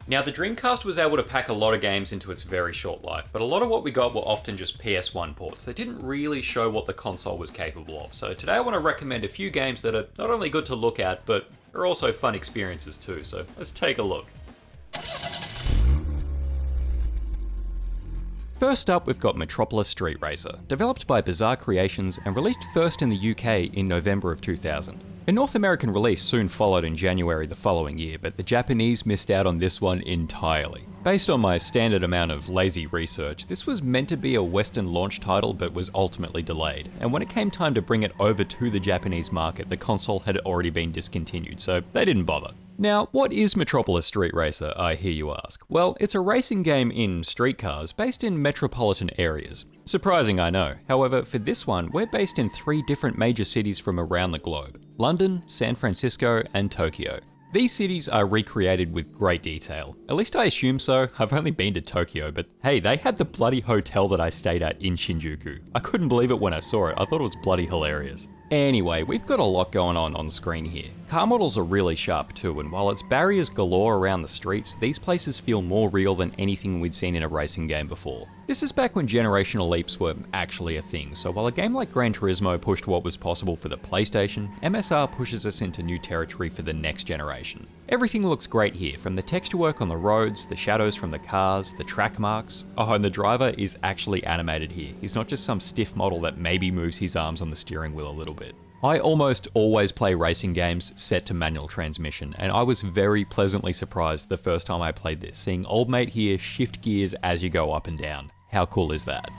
Now, the Dreamcast was able to pack a lot of games into its very short life, but a lot of what we got were often just PS1 ports. They didn't really show what the console was capable of. So today I want to recommend a few games that are not only good to look at, but are also fun experiences too. So let's take a look. First up, we've got Metropolis Street Racer, developed by Bizarre Creations and released first in the UK in November of 2000. A North American release soon followed in January the following year, but the Japanese missed out on this one entirely. Based on my standard amount of lazy research, this was meant to be a Western launch title but was ultimately delayed, and when it came time to bring it over to the Japanese market, the console had already been discontinued, so they didn't bother. Now, what is Metropolis Street Racer, I hear you ask? Well, it's a racing game in streetcars based in metropolitan areas. Surprising, I know. However, for this one, we're based in 3 different major cities from around the globe: London, San Francisco, and Tokyo. These cities are recreated with great detail. At least I assume so. I've only been to Tokyo, but hey, they had the bloody hotel that I stayed at in Shinjuku. I couldn't believe it when I saw it. I thought it was bloody hilarious. Anyway, we've got a lot going on screen here. Car models are really sharp too, and while it's barriers galore around the streets, these places feel more real than anything we'd seen in a racing game before. This is back when generational leaps were actually a thing, so while a game like Gran Turismo pushed what was possible for the PlayStation, MSR pushes us into new territory for the next generation. Everything looks great here, from the texture work on the roads, the shadows from the cars, the track marks. Oh, and the driver is actually animated here. He's not just some stiff model that maybe moves his arms on the steering wheel a little bit. I almost always play racing games set to manual transmission, and I was very pleasantly surprised the first time I played this, seeing old mate here shift gears as you go up and down. How cool is that?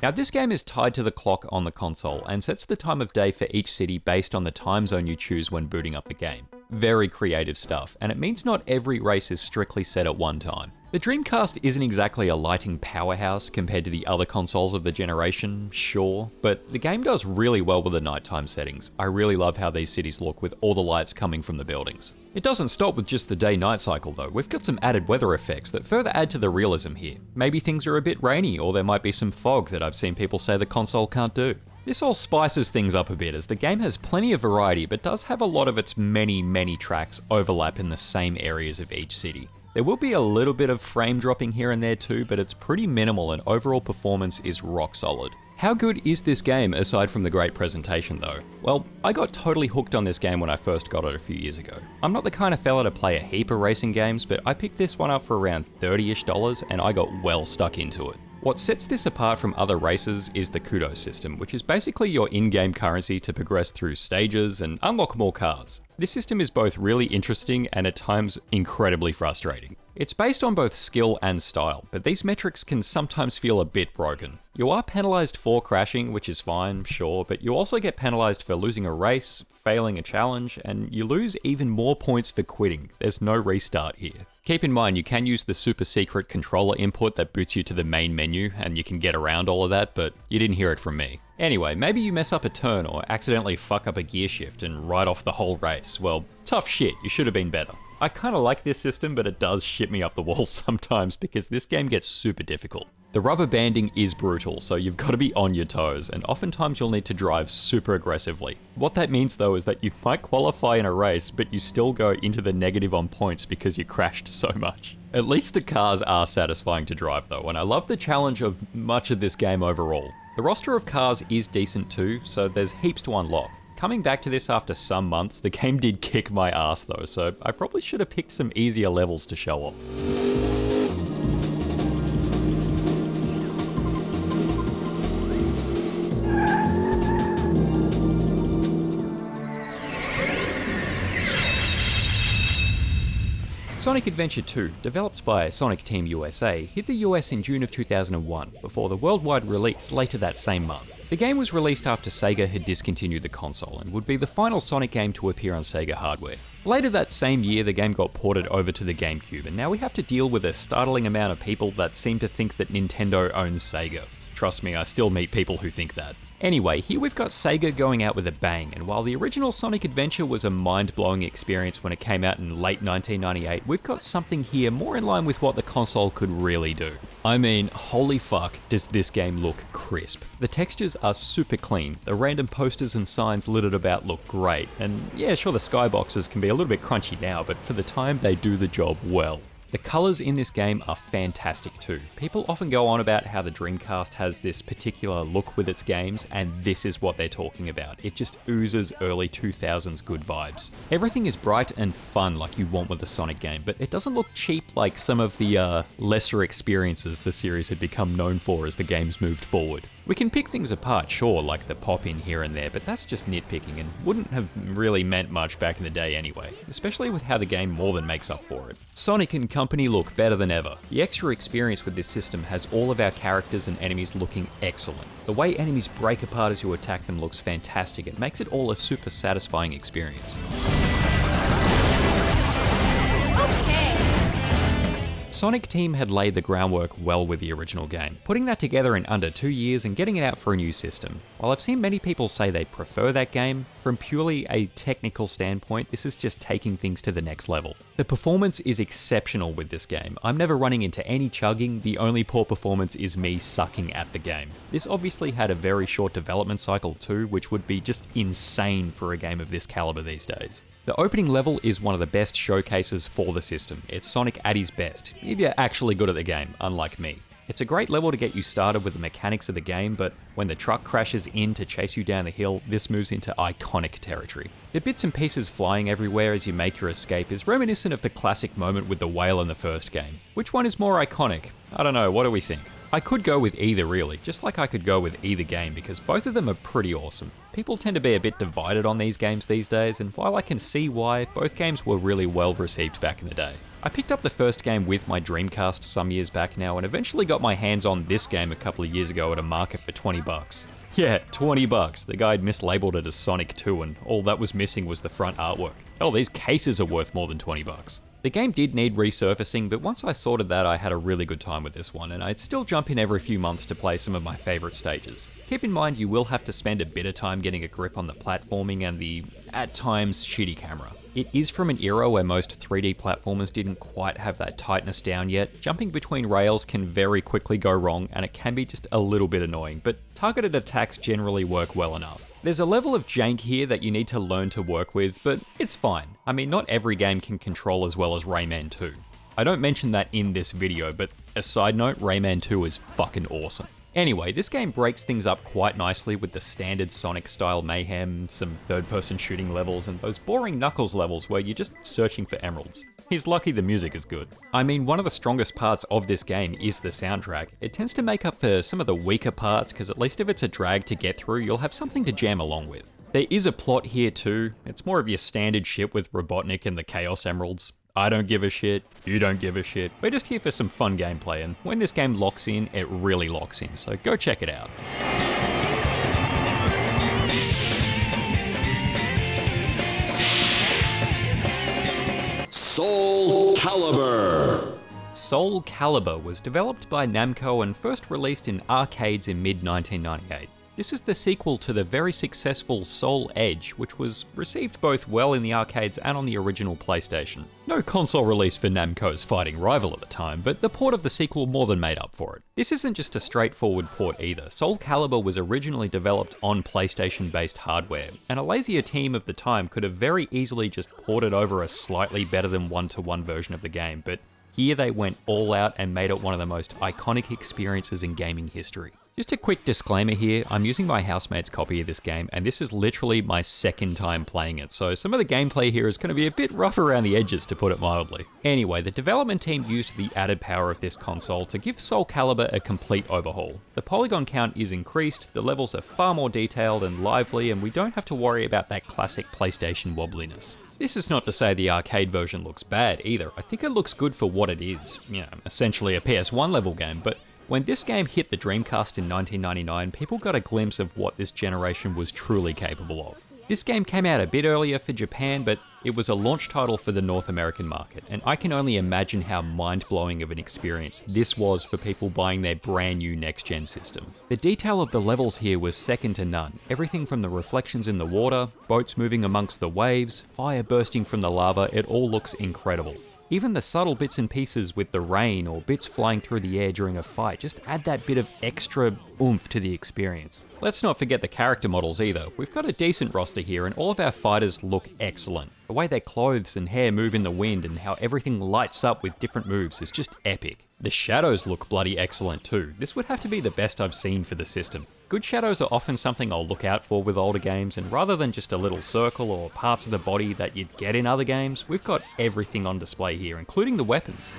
Now, this game is tied to the clock on the console and sets the time of day for each city based on the time zone you choose when booting up the game. Very creative stuff, and it means not every race is strictly set at one time. The Dreamcast isn't exactly a lighting powerhouse compared to the other consoles of the generation, sure, but the game does really well with the nighttime settings. I really love how these cities look with all the lights coming from the buildings. It doesn't stop with just the day-night cycle though. We've got some added weather effects that further add to the realism here. Maybe things are a bit rainy, or there might be some fog that I've seen people say the console can't do. This all spices things up a bit, as the game has plenty of variety but does have a lot of its many tracks overlap in the same areas of each city. There will be a little bit of frame dropping here and there too, but it's pretty minimal and overall performance is rock solid. How good is this game aside from the great presentation though? Well, I got totally hooked on this game when I first got it a few years ago. I'm not the kind of fella to play a heap of racing games, but I picked this one up for around $30-ish and I got well stuck into it. What sets this apart from other races is the kudos system, which is basically your in-game currency to progress through stages and unlock more cars. This system is both really interesting and at times incredibly frustrating. It's based on both skill and style, but these metrics can sometimes feel a bit broken. You are penalised for crashing, which is fine, sure, but you also get penalised for losing a race, failing a challenge, and you lose even more points for quitting. There's no restart here. Keep in mind, you can use the super secret controller input that boots you to the main menu, and you can get around all of that, but you didn't hear it from me. Anyway, maybe you mess up a turn or accidentally fuck up a gear shift and write off the whole race. Well, tough shit, you should have been better. I kinda like this system, but it does shit me up the wall sometimes because this game gets super difficult. The rubber banding is brutal, so you've got to be on your toes, and oftentimes you'll need to drive super aggressively. What that means though is that you might qualify in a race, but you still go into the negative on points because you crashed so much. At least the cars are satisfying to drive though, and I love the challenge of much of this game overall. The roster of cars is decent too, so there's heaps to unlock. Coming back to this after some months, the game did kick my ass though, so I probably should have picked some easier levels to show off. Sonic Adventure 2, developed by Sonic Team USA, hit the US in June of 2001, before the worldwide release later that same month. The game was released after Sega had discontinued the console and would be the final Sonic game to appear on Sega hardware. Later that same year, the game got ported over to the GameCube, and now we have to deal with a startling amount of people that seem to think that Nintendo owns Sega. Trust me, I still meet people who think that. Anyway, here we've got Sega going out with a bang, and while the original Sonic Adventure was a mind-blowing experience when it came out in late 1998, we've got something here more in line with what the console could really do. I mean, holy fuck, does this game look crisp. The textures are super clean, the random posters and signs littered about look great, and yeah, sure the skyboxes can be a little bit crunchy now, but for the time they do the job well. The colours in this game are fantastic too. People often go on about how the Dreamcast has this particular look with its games, and this is what they're talking about. It just oozes early 2000s good vibes. Everything is bright and fun like you want with a Sonic game, but it doesn't look cheap like some of the lesser experiences the series had become known for as the games moved forward. We can pick things apart, sure, like the pop-in here and there, but that's just nitpicking and wouldn't have really meant much back in the day anyway, especially with how the game more than makes up for it. Sonic and company look better than ever. The extra experience with this system has all of our characters and enemies looking excellent. The way enemies break apart as you attack them looks fantastic. It makes it all a super satisfying experience. Sonic Team had laid the groundwork well with the original game, putting that together in under 2 years and getting it out for a new system. While I've seen many people say they prefer that game, from purely a technical standpoint, this is just taking things to the next level. The performance is exceptional with this game. I'm never running into any chugging, the only poor performance is me sucking at the game. This obviously had a very short development cycle too, which would be just insane for a game of this caliber these days. The opening level is one of the best showcases for the system. It's Sonic at his best, if you're actually good at the game, unlike me. It's a great level to get you started with the mechanics of the game, but when the truck crashes in to chase you down the hill, this moves into iconic territory. The bits and pieces flying everywhere as you make your escape is reminiscent of the classic moment with the whale in the first game. Which one is more iconic? I don't know, what do we think? I could go with either really, just like I could go with either game because both of them are pretty awesome. People tend to be a bit divided on these games these days, and while I can see why, both games were really well received back in the day. I picked up the first game with my Dreamcast some years back now and eventually got my hands on this game a couple of years ago at a market for 20 bucks. Yeah, 20 bucks. The guy had mislabeled it as Sonic 2 and all that was missing was the front artwork. Hell, these cases are worth more than 20 bucks. The game did need resurfacing, but once I sorted that, I had a really good time with this one, and I'd still jump in every few months to play some of my favourite stages. Keep in mind you will have to spend a bit of time getting a grip on the platforming and the, at times, shitty camera. It is from an era where most 3D platformers didn't quite have that tightness down yet. Jumping between rails can very quickly go wrong, and it can be just a little bit annoying, but targeted attacks generally work well enough. There's a level of jank here that you need to learn to work with, but it's fine. I mean, not every game can control as well as Rayman 2. I don't mention that in this video, but a side note, Rayman 2 is fucking awesome. Anyway, this game breaks things up quite nicely with the standard Sonic-style mayhem, some third-person shooting levels, and those boring Knuckles levels where you're just searching for emeralds. He's lucky the music is good. I mean, one of the strongest parts of this game is the soundtrack. It tends to make up for some of the weaker parts, because at least if it's a drag to get through, you'll have something to jam along with. There is a plot here too. It's more of your standard shit with Robotnik and the Chaos Emeralds. I don't give a shit, you don't give a shit. We're just here for some fun gameplay, and when this game locks in, it really locks in, so go check it out. Soulcalibur. Soulcalibur was developed by Namco and first released in arcades in mid-1998. This is the sequel to the very successful Soul Edge, which was received both well in the arcades and on the original PlayStation. No console release for Namco's fighting rival at the time, but the port of the sequel more than made up for it. This isn't just a straightforward port either. Soulcalibur was originally developed on PlayStation-based hardware, and a lazier team of the time could have very easily just ported over a slightly better than one-to-one version of the game, but here they went all out and made it one of the most iconic experiences in gaming history. Just a quick disclaimer here, I'm using my housemate's copy of this game, and this is literally my second time playing it, so some of the gameplay here is going to be a bit rough around the edges, to put it mildly. Anyway, the development team used the added power of this console to give Soulcalibur a complete overhaul. The polygon count is increased, the levels are far more detailed and lively, and we don't have to worry about that classic PlayStation wobbliness. This is not to say the arcade version looks bad either, I think it looks good for what it is, essentially a PS1 level game, but when this game hit the Dreamcast in 1999, people got a glimpse of what this generation was truly capable of. This game came out a bit earlier for Japan, but It was a launch title for the North American market, and I can only imagine how mind-blowing of an experience this was for people buying their brand new next-gen system. The detail of the levels here was second to none. Everything from the reflections in the water, boats moving amongst the waves, fire bursting from the lava, it all looks incredible. Even the subtle bits and pieces with the rain or bits flying through the air during a fight just add that bit of extra oomph to the experience. Let's not forget the character models either. We've got a decent roster here and all of our fighters look excellent. The way their clothes and hair move in the wind and how everything lights up with different moves is just epic. The shadows look bloody excellent too. This would have to be the best I've seen for the system. Good shadows are often something I'll look out for with older games, and rather than just a little circle or parts of the body that you'd get in other games, we've got everything on display here, including the weapons.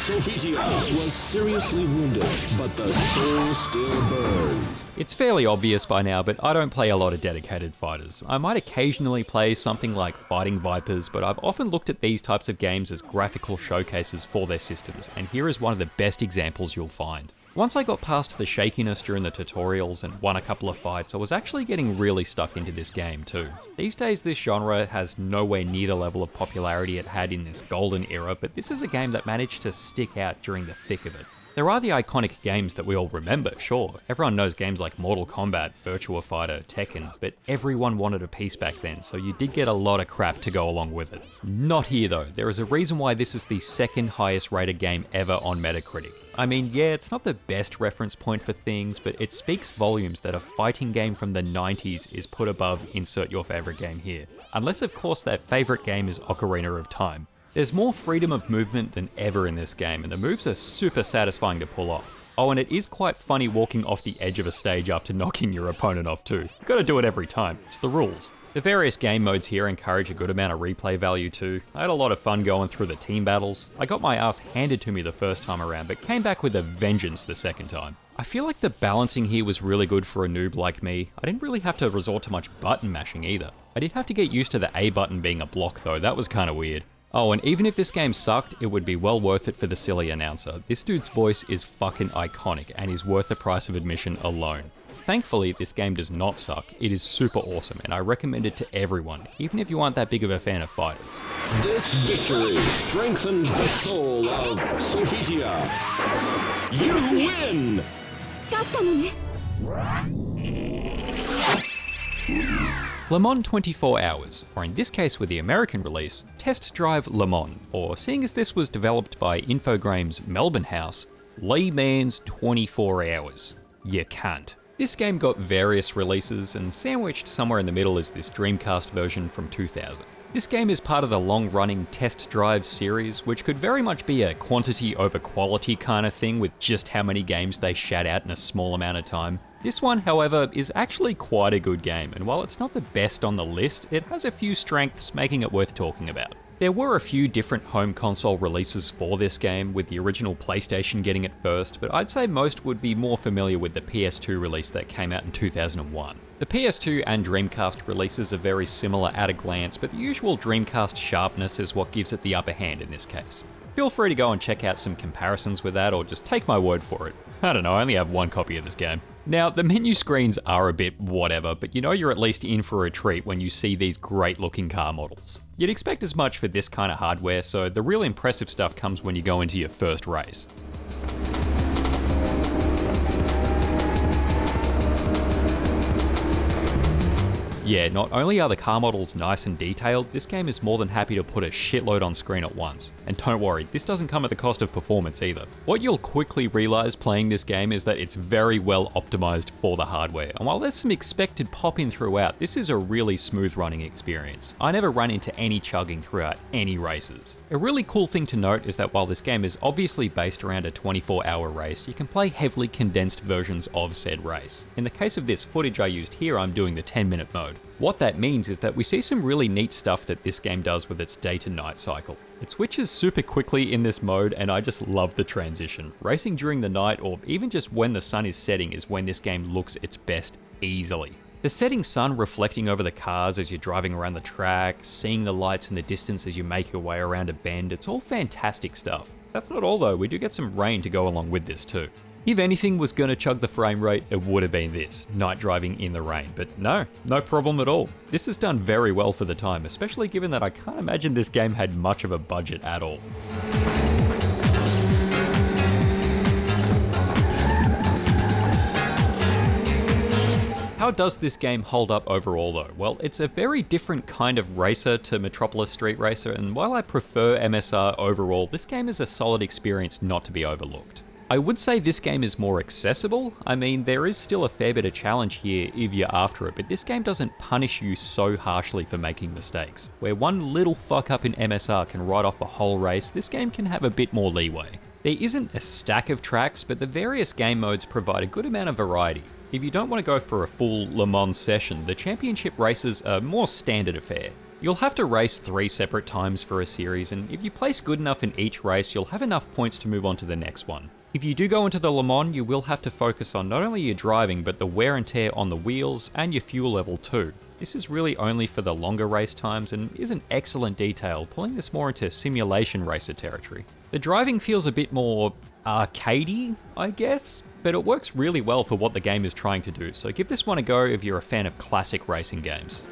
Sophia was seriously wounded, but the soul still burns. It's fairly obvious by now, but I don't play a lot of dedicated fighters. I might occasionally play something like Fighting Vipers, but I've often looked at these types of games as graphical showcases for their systems, and here is one of the best examples you'll find. Once I got past the shakiness during the tutorials and won a couple of fights, I was actually getting really stuck into this game too. These days this genre has nowhere near the level of popularity it had in this golden era, but this is a game that managed to stick out during the thick of it. There are the iconic games that we all remember, sure. Everyone knows games like Mortal Kombat, Virtua Fighter, Tekken, but everyone wanted a piece back then, so you did get a lot of crap to go along with it. Not here though. There is a reason why this is the second highest rated game ever on Metacritic. I mean, yeah, it's not the best reference point for things, but it speaks volumes that a fighting game from the 90s is put above insert your favorite game here. Unless of course that favorite game is Ocarina of Time. There's more freedom of movement than ever in this game, and the moves are super satisfying to pull off. Oh, and it is quite funny walking off the edge of a stage after knocking your opponent off too. You gotta do it every time, it's the rules. The various game modes here encourage a good amount of replay value too. I had a lot of fun going through the team battles. I got my ass handed to me the first time around, but came back with a vengeance the second time. I feel like the balancing here was really good for a noob like me. I didn't really have to resort to much button mashing either. I did have to get used to the A button being a block though, that was kinda weird. Oh, and even if this game sucked, it would be well worth it for the silly announcer. This dude's voice is fucking iconic and is worth the price of admission alone. Thankfully, this game does not suck. It is super awesome, and I recommend it to everyone, even if you aren't that big of a fan of fighters. This victory strengthens the soul of Sophia. You win! Le Mans 24 Hours, or in this case with the American release, Test Drive Le Mans, or seeing as this was developed by Infogrames Melbourne house, Le Mans 24 Hours. You can't. This game got various releases, and sandwiched somewhere in the middle is this Dreamcast version from 2000. This game is part of the long-running Test Drive series, which could very much be a quantity over quality kind of thing with just how many games they shat out in a small amount of time. This one, however, is actually quite a good game, and while it's not the best on the list, it has a few strengths making it worth talking about. There were a few different home console releases for this game, with the original PlayStation getting it first, but I'd say most would be more familiar with the PS2 release that came out in 2001. The PS2 and Dreamcast releases are very similar at a glance, but the usual Dreamcast sharpness is what gives it the upper hand in this case. Feel free to go and check out some comparisons with that, or just take my word for it. I don't know, I only have one copy of this game. Now, the menu screens are a bit whatever, but you know you're at least in for a treat when you see these great looking car models. You'd expect as much for this kind of hardware, so the real impressive stuff comes when you go into your first race. Yeah, not only are the car models nice and detailed, this game is more than happy to put a shitload on screen at once. And don't worry, this doesn't come at the cost of performance either. What you'll quickly realise playing this game is that it's very well optimised for the hardware, and while there's some expected pop-in throughout, this is a really smooth running experience. I never run into any chugging throughout any races. A really cool thing to note is that while this game is obviously based around a 24-hour race, you can play heavily condensed versions of said race. In the case of this footage I used here, I'm doing the 10-minute mode. What that means is that we see some really neat stuff that this game does with its day to night cycle. It switches super quickly in this mode, and I just love the transition. Racing during the night, or even just when the sun is setting, is when this game looks its best easily. The setting sun reflecting over the cars as you're driving around the track, seeing the lights in the distance as you make your way around a bend, it's all fantastic stuff. That's not all though, we do get some rain to go along with this too. If anything was gonna chug the frame rate, it would have been this, night driving in the rain, but no problem at all. This is done very well for the time, especially given that I can't imagine this game had much of a budget at all. How does this game hold up overall though? Well, it's a very different kind of racer to Metropolis Street Racer, and while I prefer MSR overall, this game is a solid experience not to be overlooked. I would say this game is more accessible. I mean, there is still a fair bit of challenge here if you're after it, but this game doesn't punish you so harshly for making mistakes. Where one little fuck up in MSR can write off a whole race, this game can have a bit more leeway. There isn't a stack of tracks, but the various game modes provide a good amount of variety. If you don't want to go for a full Le Mans session, the championship races are more standard affair. You'll have to race 3 separate times for a series, and if you place good enough in each race, you'll have enough points to move on to the next one. If you do go into the Le Mans, you will have to focus on not only your driving, but the wear and tear on the wheels and your fuel level too. This is really only for the longer race times and is an excellent detail, pulling this more into simulation racer territory. The driving feels a bit more arcadey, I guess, but it works really well for what the game is trying to do, so give this one a go if you're a fan of classic racing games.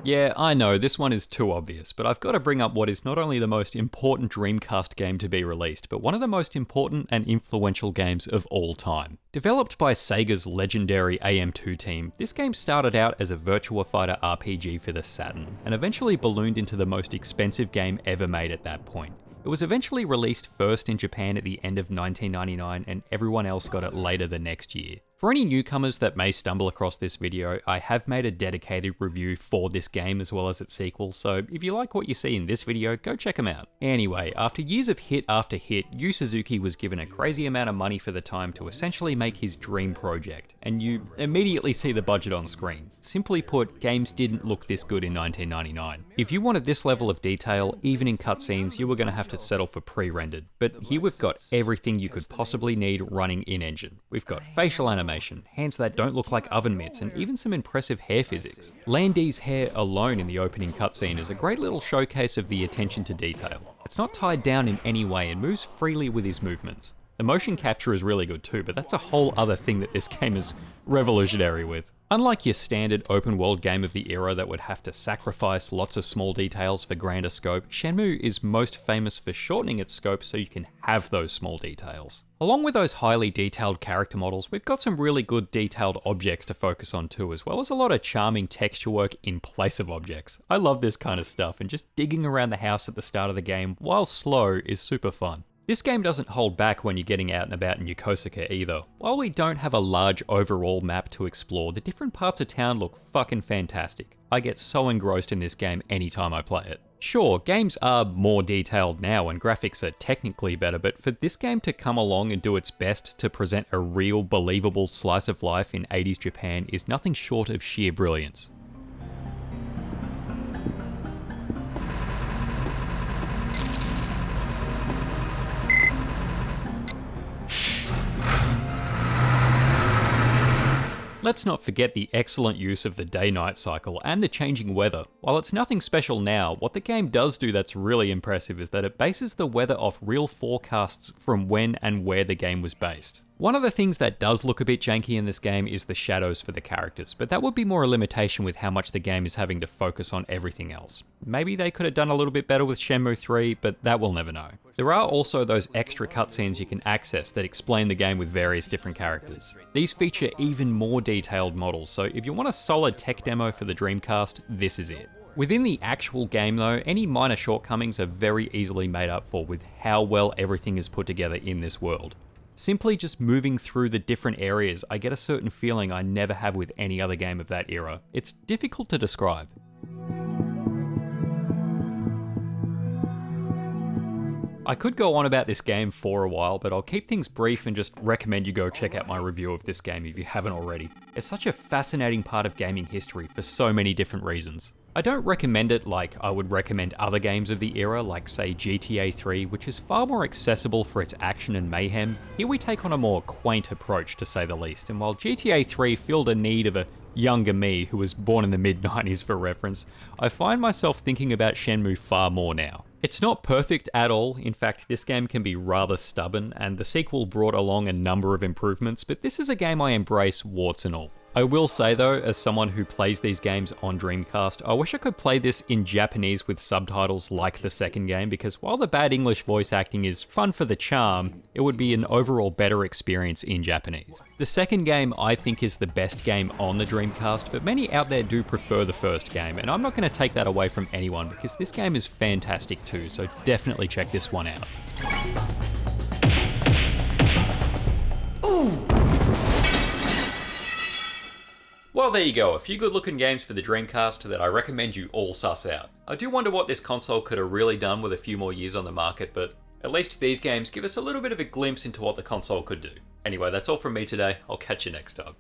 Yeah, I know, this one is too obvious, but I've got to bring up what is not only the most important Dreamcast game to be released, but one of the most important and influential games of all time. Developed by Sega's legendary AM2 team, this game started out as a Virtua Fighter RPG for the Saturn, and eventually ballooned into the most expensive game ever made at that point. It was eventually released first in Japan at the end of 1999, and everyone else got it later the next year. For any newcomers that may stumble across this video, I have made a dedicated review for this game as well as its sequel, so if you like what you see in this video, go check them out. Anyway, after years of hit after hit, Yu Suzuki was given a crazy amount of money for the time to essentially make his dream project, and you immediately see the budget on screen. Simply put, games didn't look this good in 1999. If you wanted this level of detail, even in cutscenes, you were going to have to settle for pre-rendered, but here we've got everything you could possibly need running in-engine. We've got facial animation, hands that don't look like oven mitts, and even some impressive hair physics. Landy's hair alone in the opening cutscene is a great little showcase of the attention to detail. It's not tied down in any way and moves freely with his movements. The motion capture is really good too, but that's a whole other thing that this game is revolutionary with. Unlike your standard open world game of the era that would have to sacrifice lots of small details for grander scope, Shenmue is most famous for shortening its scope so you can have those small details. Along with those highly detailed character models, we've got some really good detailed objects to focus on too, as well as a lot of charming texture work in place of objects. I love this kind of stuff, and just digging around the house at the start of the game, while slow, is super fun. This game doesn't hold back when you're getting out and about in Yokosuka either. While we don't have a large overall map to explore, the different parts of town look fucking fantastic. I get so engrossed in this game anytime I play it. Sure, games are more detailed now and graphics are technically better, but for this game to come along and do its best to present a real, believable slice of life in 80s Japan is nothing short of sheer brilliance. Let's not forget the excellent use of the day-night cycle and the changing weather. While it's nothing special now, what the game does do that's really impressive is that it bases the weather off real forecasts from when and where the game was based. One of the things that does look a bit janky in this game is the shadows for the characters, but that would be more a limitation with how much the game is having to focus on everything else. Maybe they could have done a little bit better with Shenmue 3, but that we'll never know. There are also those extra cutscenes you can access that explain the game with various different characters. These feature even more detailed models, so if you want a solid tech demo for the Dreamcast, this is it. Within the actual game though, any minor shortcomings are very easily made up for with how well everything is put together in this world. Simply just moving through the different areas, I get a certain feeling I never have with any other game of that era. It's difficult to describe. I could go on about this game for a while, but I'll keep things brief and just recommend you go check out my review of this game if you haven't already. It's such a fascinating part of gaming history for so many different reasons. I don't recommend it like I would recommend other games of the era, like say GTA 3, which is far more accessible for its action and mayhem. Here we take on a more quaint approach, to say the least, and while GTA 3 filled a need of a younger me who was born in the mid-90s for reference, I find myself thinking about Shenmue far more now. It's not perfect at all. In fact, this game can be rather stubborn, and the sequel brought along a number of improvements, but this is a game I embrace warts and all. I will say though, as someone who plays these games on Dreamcast, I wish I could play this in Japanese with subtitles like the second game, because while the bad English voice acting is fun for the charm, it would be an overall better experience in Japanese. The second game I think is the best game on the Dreamcast, but many out there do prefer the first game, and I'm not going to take that away from anyone because this game is fantastic too, so definitely check this one out. Well, there you go, a few good looking games for the Dreamcast that I recommend you all suss out. I do wonder what this console could have really done with a few more years on the market, but at least these games give us a little bit of a glimpse into what the console could do. Anyway, that's all from me today. I'll catch you next time.